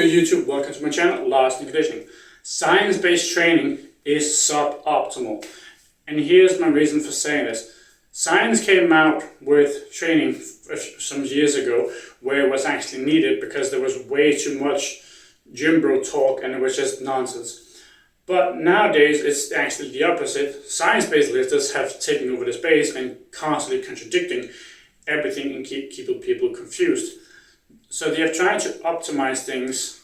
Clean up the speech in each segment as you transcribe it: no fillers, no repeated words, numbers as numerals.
YouTube, welcome to my channel, Last in Conditioning. Science-based training is suboptimal. And here's my reason for saying this. Science came out with training some years ago where it was actually needed because there was way too much gym bro talk and it was just nonsense. But nowadays it's actually the opposite. Science-based lifters have taken over the space and constantly contradicting everything and keeping people confused. So they have tried to optimize things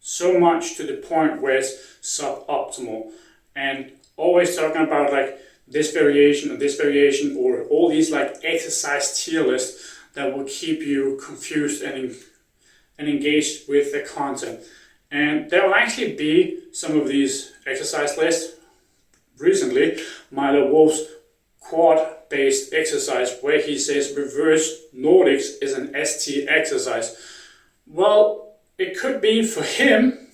so much to the point where it's suboptimal, and always talking about like this variation or all these like exercise tier lists that will keep you confused and engaged with the content. And there will actually be some of these exercise lists. Recently, Milo Wolf's quad-based exercise where he says reverse Nordics is an ST exercise. Well, it could be for him,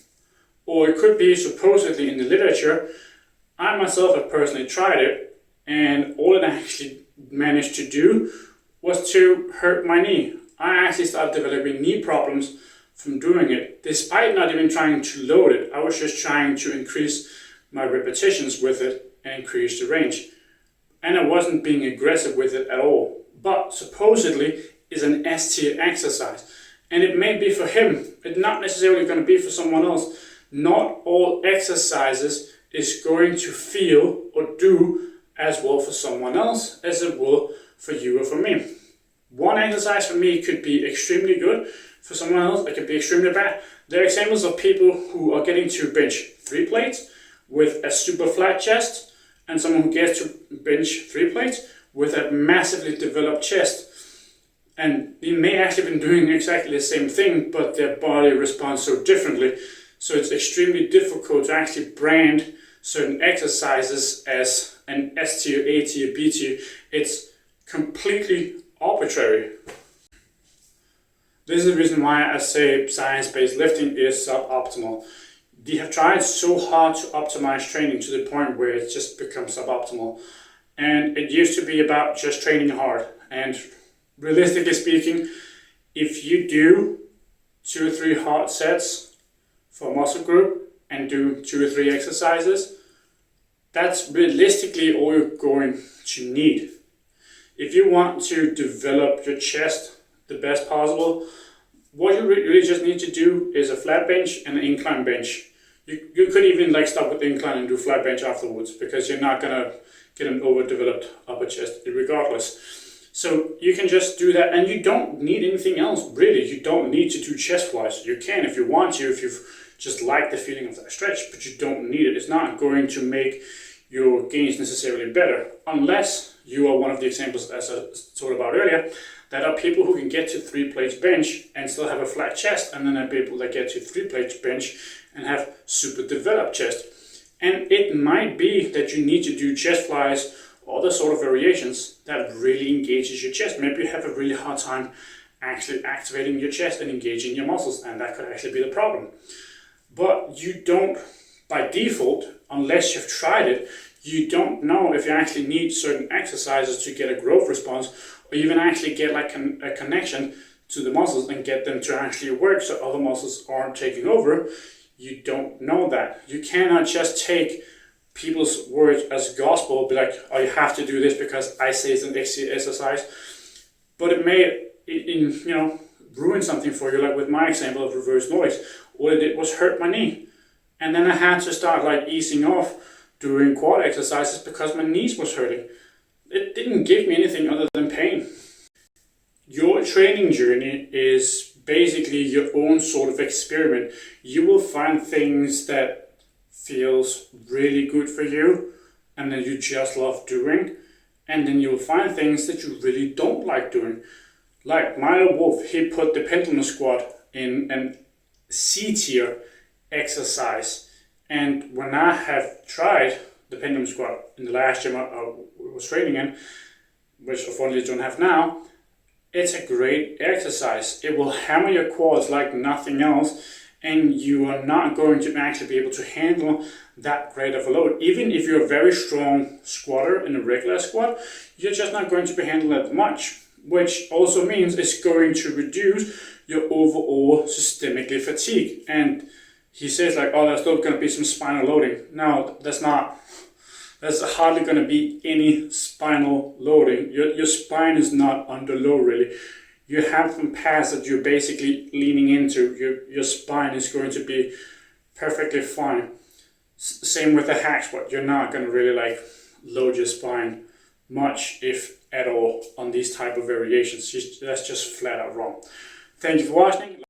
or it could be supposedly in the literature. I myself have personally tried it, and all it actually managed to do was to hurt my knee. I actually started developing knee problems from doing it, despite not even trying to load it. I was just trying to increase my repetitions with it and increase the range. And I wasn't being aggressive with it at all. But supposedly is an S-tier exercise. And it may be for him. It's not necessarily going to be for someone else. Not all exercises is going to feel or do as well for someone else as it will for you or for me. One exercise for me could be extremely good. For someone else, it could be extremely bad. There are examples of people who are getting to bench 3 plates with a super flat chest, and someone who gets to bench 3 plates with a massively developed chest. And they may actually been doing exactly the same thing, but their body responds so differently. So it's extremely difficult to actually brand certain exercises as an S tier, A tier, B tier. It's completely arbitrary. This is the reason why I say science-based lifting is suboptimal. They have tried so hard to optimize training to the point where it just becomes suboptimal. And it used to be about just training hard. And realistically speaking, if you do 2 or 3 hard sets for a muscle group and do 2 or 3 exercises, that's realistically all you're going to need. If you want to develop your chest the best possible, what you really just need to do is a flat bench and an incline bench. You could even like stop with the incline and do flat bench afterwards, because you're not gonna get an overdeveloped upper chest regardless. So you can just do that, and you don't need anything else really. You don't need to do chest flies. You can if you want to, if you just like the feeling of that stretch, but you don't need it. It's not going to make your gains necessarily better, unless you are one of the examples, as I talked about earlier, that are people who can get to 3 plates bench and still have a flat chest, and then there are people that get to 3 plates bench and have super developed chest. And it might be that you need to do chest flies or other sort of variations that really engages your chest. Maybe you have a really hard time actually activating your chest and engaging your muscles, and that could actually be the problem. But you don't, by default, unless you've tried it, you don't know if you actually need certain exercises to get a growth response, or even actually get like a connection to the muscles and get them to actually work so other muscles aren't taking over. You don't know that. You cannot just take people's words as gospel, be like, oh, you have to do this because I say it's an exercise. But it may ruin something for you, like with my example of reverse Nordics. All it did was hurt my knee. And then I had to start like easing off doing quad exercises because my knees was hurting. It didn't give me anything other than pain. Your training journey is basically your own sort of experiment. You will find things that feels really good for you and that you just love doing, and then you'll find things that you really don't like doing. Like Milo Wolf, he put the pendulum squat in an C tier exercise, and when I have tried the pendulum squat in the last gym I was training in, which unfortunately I don't have now, it's a great exercise. It will hammer your quads like nothing else, and you are not going to actually be able to handle that great of a load. Even if you're a very strong squatter in a regular squat, you're just not going to be handling that much, which also means it's going to reduce you're overall systemically fatigued. And he says like, oh, there's still going to be some spinal loading. No, there's not. There's hardly going to be any spinal loading. Your spine is not under load really. You have some pads that you're basically leaning into. Your spine is going to be perfectly fine. Same with the hack squat. You're not going to really like load your spine much, if at all, on these type of variations. That's just flat out wrong. Thank you for watching.